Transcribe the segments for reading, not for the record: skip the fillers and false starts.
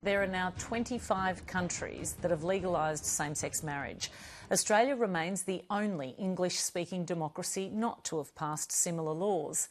There are now 25 countries that have legalised same-sex marriage. Australia remains the only English-speaking democracy not to have passed similar laws.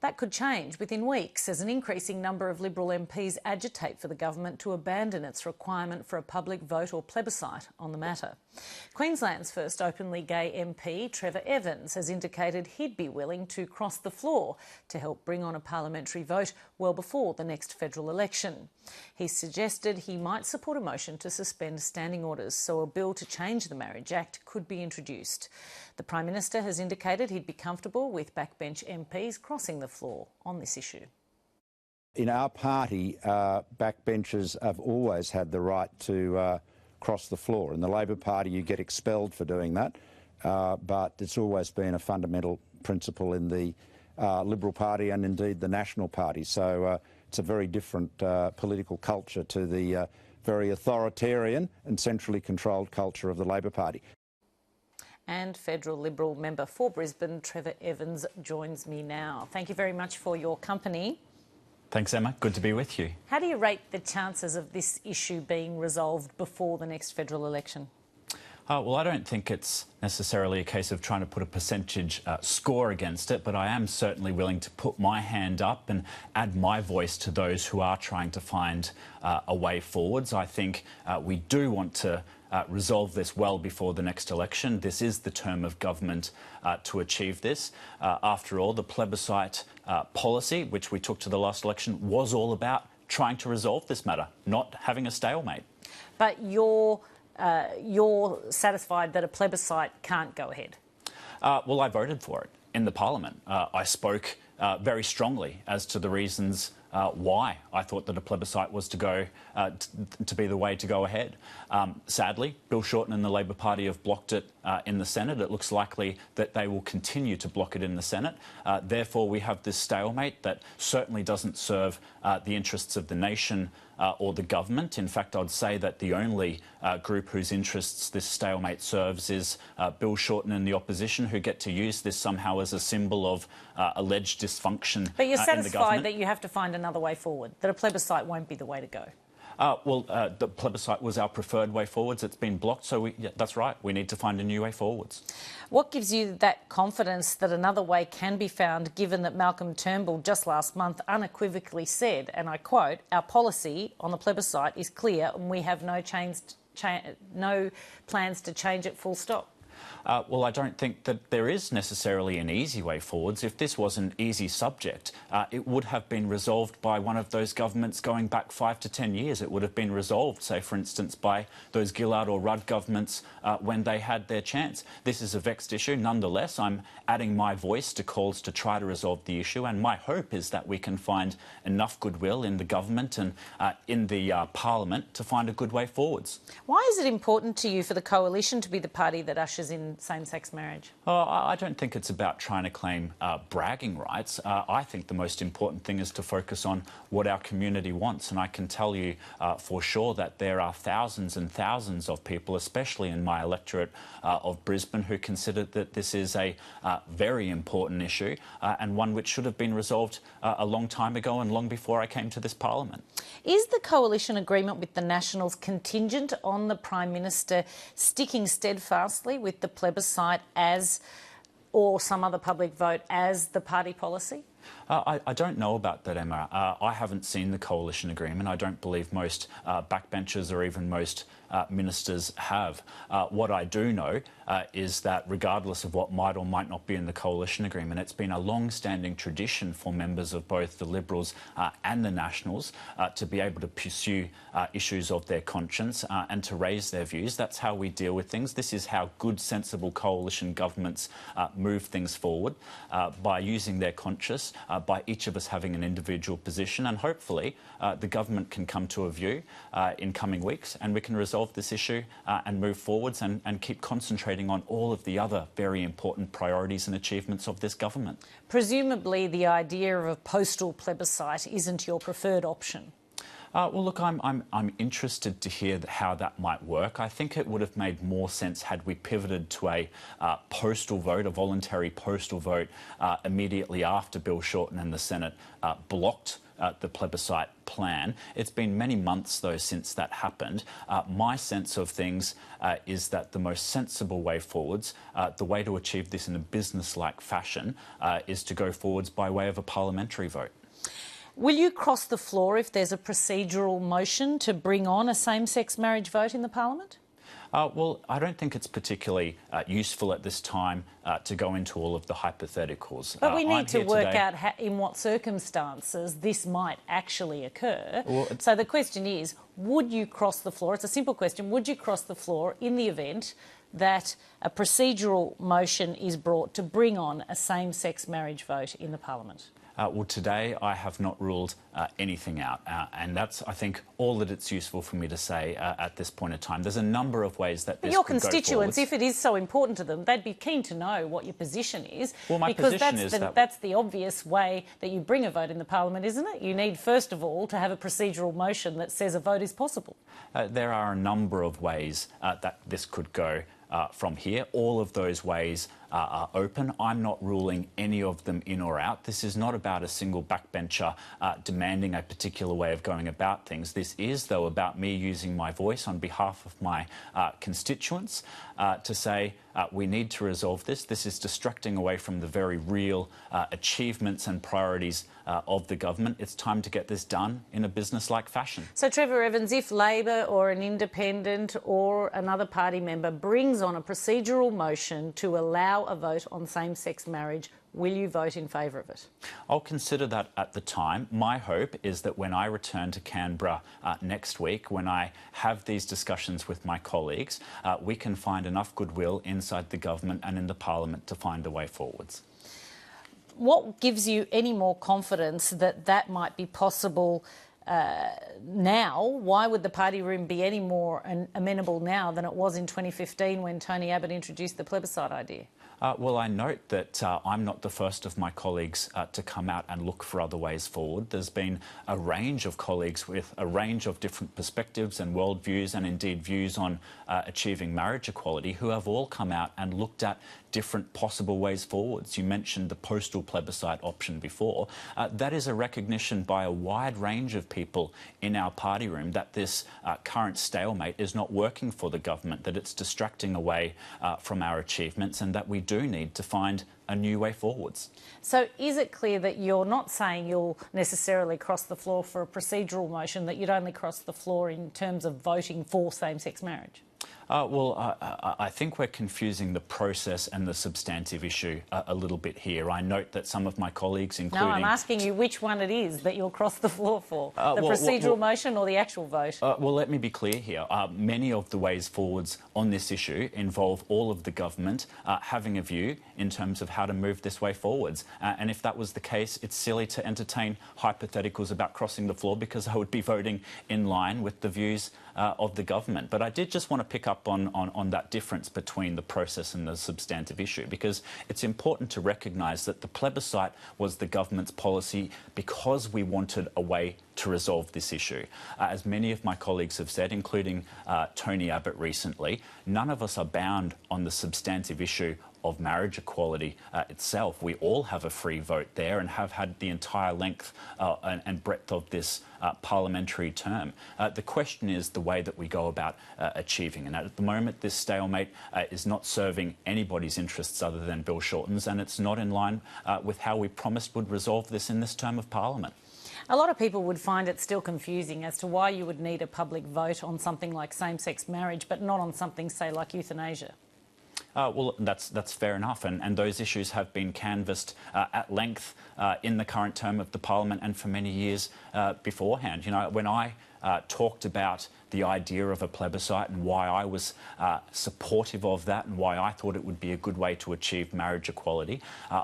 That could change within weeks as an increasing number of Liberal MPs agitate for the government to abandon its requirement for a public vote or plebiscite on the matter. Queensland's first openly gay MP, Trevor has indicated he'd be willing to cross the floor to help bring on a parliamentary vote well before the next federal election. He suggested he might support a motion to suspend standing orders so a bill to change the Marriage Act could be introduced. The Prime Minister has indicated he'd be comfortable with backbench MPs crossing the floor on this issue. In our party, backbenchers have always had the right to cross the floor. In the Labor Party, you get expelled for doing that, but it's always been a fundamental principle in the Liberal Party and indeed the National Party. So it's a very different political culture to the very authoritarian and centrally controlled culture of the Labor Party. And Federal Liberal member for Brisbane, Trevor joins me now. Thank you very much for your company. Thanks, Emma. Good to be with you. How do you rate the chances of this issue being resolved before the next federal election? Well, I don't think it's necessarily a case of trying to put a percentage score against it, but I am certainly willing to put my hand up and add my voice to those who are trying to find a way forwards. I think we do want to resolve this well before the next election. This is the term of government to achieve this. After all, the plebiscite policy, which we took to the last election, was all about trying to resolve this matter, not having a stalemate. But you're satisfied that a plebiscite can't go ahead? Well, I voted for it in the Parliament. I spoke very strongly as to the reasons why I thought that a plebiscite was to be the way to go ahead. Sadly, Bill Shorten and the Labor Party have blocked it in the Senate. It looks likely that they will continue to block it in the Senate. Therefore, we have this stalemate that certainly doesn't serve the interests of the nation or the government. In fact, I'd say that the only group whose interests this stalemate serves is Bill Shorten and the opposition, who get to use this somehow as a symbol of alleged dysfunction. But you're in the satisfied government. that you have to find another way forward, that a plebiscite won't be the way to go? The plebiscite was our preferred way forwards. It's been blocked, so that's right. We need to find a new way forwards. What gives you that confidence that another way can be found, given that Malcolm Turnbull just last month unequivocally said, and I quote, "Our policy on the plebiscite is clear and we have no plans to change it, full stop"? Well, I don't think that there is necessarily an easy way forwards. If this was an easy subject, it would have been resolved by one of those governments going back 5 to 10 years. It would have been resolved, say, for instance, by those Gillard or Rudd governments when they had their chance. This is a vexed issue. Nonetheless, I'm adding my voice to calls to try to resolve the issue, and my hope is that we can find enough goodwill in the government and in the Parliament to find a good way forwards. Why is it important to you for the Coalition to be the party that ushers in same-sex marriage? I don't think it's about trying to claim bragging rights. I think the most important thing is to focus on what our community wants, and I can tell you for sure that there are thousands and thousands of people, especially in my electorate of Brisbane, who consider that this is a very important issue and one which should have been resolved a long time ago and long before I came to this Parliament. Is the Coalition agreement with the Nationals contingent on the Prime Minister sticking steadfastly with the plebiscite or some other public vote as the party policy? I don't know about that, Emma. I haven't seen the coalition agreement. I don't believe most backbenchers or even most ministers have. What I do know is that regardless of what might or might not be in the coalition agreement, it's been a long-standing tradition for members of both the Liberals and the Nationals to be able to pursue issues of their conscience and to raise their views. That's how we deal with things. This is how good, sensible coalition governments move things forward, by using their conscience, by each of us having an individual position, and hopefully the government can come to a view in coming weeks and we can resolve this issue and move forwards and keep concentrating on all of the other very important priorities and achievements of this government. Presumably the idea of a postal plebiscite isn't your preferred option. Well, look, I'm interested to hear how that might work. I think it would have made more sense had we pivoted to a postal vote, a voluntary postal vote, immediately after Bill Shorten and the Senate blocked the plebiscite plan. It's been many months, though, since that happened. My sense of things is that the most sensible way forwards, the way to achieve this in a business-like fashion, is to go forwards by way of a parliamentary vote. Will you cross the floor if there's a procedural motion to bring on a same-sex marriage vote in the parliament? Well, I don't think it's particularly useful at this time to go into all of the hypotheticals. But we need to work out in what circumstances this might actually occur. Well, so the question is, would you cross the floor? It's a simple question. Would you cross the floor in the event that a procedural motion is brought to bring on a same-sex marriage vote in the parliament? Well, today I have not ruled anything out, and that's, I think, all that it's useful for me to say at this point in time. There's a number of ways that this your could go constituents, forwards. if it is so important to them, they'd be keen to know what your position is. Well, my position is that's the obvious way that you bring a vote in the parliament, isn't it? You need, first of all, to have a procedural motion that says a vote is possible. There are a number of ways that this could go from here. All of those ways are open. I'm not ruling any of them in or out. This is not about a single backbencher demanding a particular way of going about things. This is, though, about me using my voice on behalf of my constituents to say we need to resolve this. This is distracting away from the very real achievements and priorities of the government. It's time to get this done in a business-like fashion. So, Trevor Evans, if Labor or an independent or another party member brings on a procedural motion to allow a vote on same-sex marriage, will you vote in favour of it? I'll consider that at the time. My hope is that when I return to Canberra next week, when I have these discussions with my colleagues, we can find enough goodwill inside the government and in the parliament to find a way forwards. What gives you any more confidence that that might be possible now? Why would the party room be any more amenable now than it was in 2015 when Tony Abbott introduced the plebiscite idea? Well, I note that I'm not the first of my colleagues to come out and look for other ways forward. There's been a range of colleagues with a range of different perspectives and worldviews and indeed views on achieving marriage equality who have all come out and looked at different possible ways forwards. You mentioned the postal plebiscite option before. That is a recognition by a wide range of people in our party room that this current stalemate is not working for the government, that it's distracting away from our achievements, and that we do need to find a new way forwards. So is it clear that you're not saying you'll necessarily cross the floor for a procedural motion, that you'd only cross the floor in terms of voting for same-sex marriage? I think we're confusing the process and the substantive issue a little bit here. I note that some of my colleagues, including... No, I'm asking you which one it is that you'll cross the floor for, the procedural motion or the actual vote? Well, let me be clear here. Many of the ways forwards on this issue involve all of the government having a view in terms of how to move this way forwards. And if that was the case, it's silly to entertain hypotheticals about crossing the floor because I would be voting in line with the views of the government. But I did just want to pick up on that difference between the process and the substantive issue, because it's important to recognise that the plebiscite was the government's policy because we wanted a way to resolve this issue. As many of my colleagues have said, including Tony Abbott recently, none of us are bound on the substantive issue of marriage equality itself. We all have a free vote there and have had the entire length and breadth of this parliamentary term. The question is the way that we go about achieving it. At the moment, this stalemate is not serving anybody's interests other than Bill Shorten's, and it's not in line with how we promised would resolve this in this term of Parliament. A lot of people would find it still confusing as to why you would need a public vote on something like same-sex marriage, but not on something, say, like euthanasia. Well, that's fair enough, and those issues have been canvassed at length in the current term of the Parliament and for many years beforehand. You know, when I talked about the idea of a plebiscite and why I was supportive of that and why I thought it would be a good way to achieve marriage equality,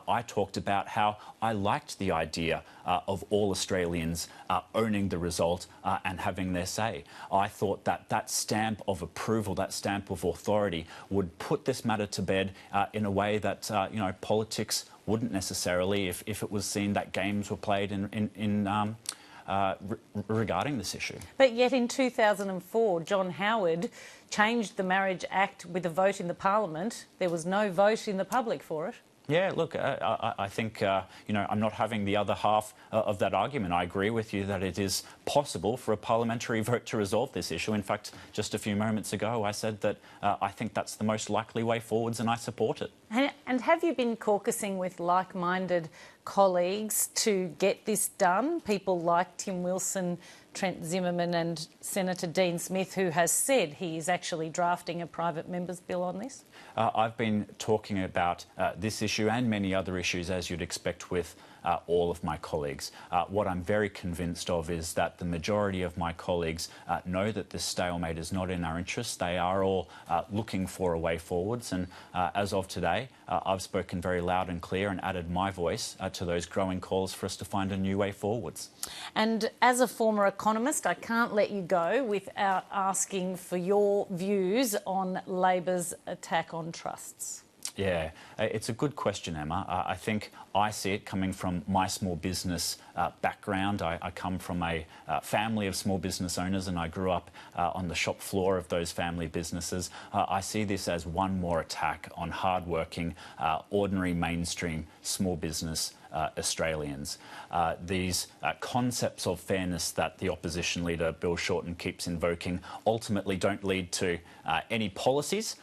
I talked about how I liked the idea of all Australians owning the result and having their say. I thought that that stamp of approval, that stamp of authority would put this matter to bed in a way that, you know, politics wouldn't necessarily, if it was seen that games were played in regarding this issue. But yet in 2004, John Howard changed the Marriage Act with a vote in the Parliament. There was no vote in the public for it. Yeah, look, I think, I'm not having the other half of that argument. I agree with you that it is possible for a parliamentary vote to resolve this issue. In fact, just a few moments ago, I said that I think that's the most likely way forwards and I support it. And have you been caucusing with like-minded colleagues to get this done? People like Tim Wilson, Trent Zimmerman and Senator Dean Smith, who has said he is actually drafting a private member's bill on this? I've been talking about this issue and many other issues, as you'd expect, with all of my colleagues. What I'm very convinced of is that the majority of my colleagues know that this stalemate is not in our interests. They are all looking for a way forwards, and as of today, I've spoken very loud and clear and added my voice to those growing calls for us to find a new way forwards. And as a former economist, I can't let you go without asking for your views on Labor's attack on trusts. Yeah, it's a good question, Emma. I think I see it coming from my small business background. I come from a family of small business owners and I grew up on the shop floor of those family businesses. I see this as one more attack on hard-working, ordinary mainstream small business Australians. These concepts of fairness that the opposition leader Bill Shorten keeps invoking ultimately don't lead to any policies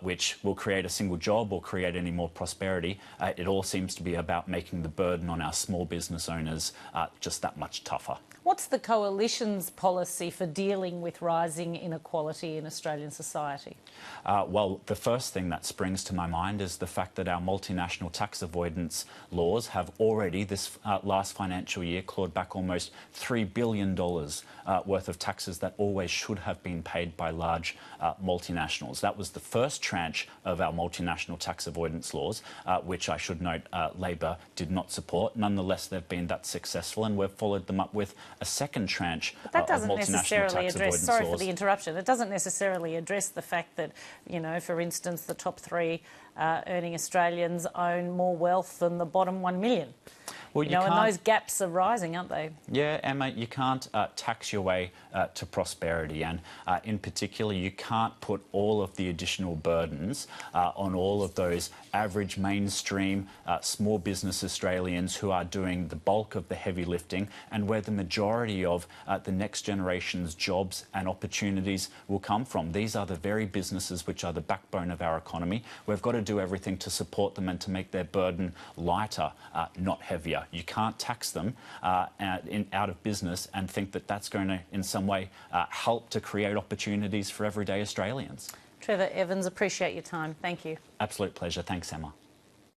which will create a single job or create any more prosperity. It all seems to be about making the burden on our small business owners just that much tougher. What's the Coalition's policy for dealing with rising inequality in Australian society? Well, the first thing that springs to my mind is the fact that our multinational tax avoidance laws have already, this last financial year, clawed back almost $3 billion worth of taxes that always should have been paid by large multinationals. That was the first tranche of our multinational tax avoidance laws, which I should note Labor did not support. Nonetheless, they've been that successful, and we've followed them up with a second tranche of multinational tax avoidance sorry laws. for the interruption. It doesn't necessarily address the fact that, for instance, the top three earning Australians own more wealth than the bottom 1 million. Well, and those gaps are rising, aren't they? Yeah, Emma, you can't tax your way to prosperity, and in particular, you can't put all of the additional burdens on all of those average mainstream small business Australians who are doing the bulk of the heavy lifting and where the majority of the next generation's jobs and opportunities will come from. These are the very businesses which are the backbone of our economy. We've got to do everything to support them and to make their burden lighter, not heavier. You can't tax them out of business and think that that's going to, in some way, help to create opportunities for everyday Australians. Trevor Evans, appreciate your time. Thank you. Absolute pleasure. Thanks, Emma.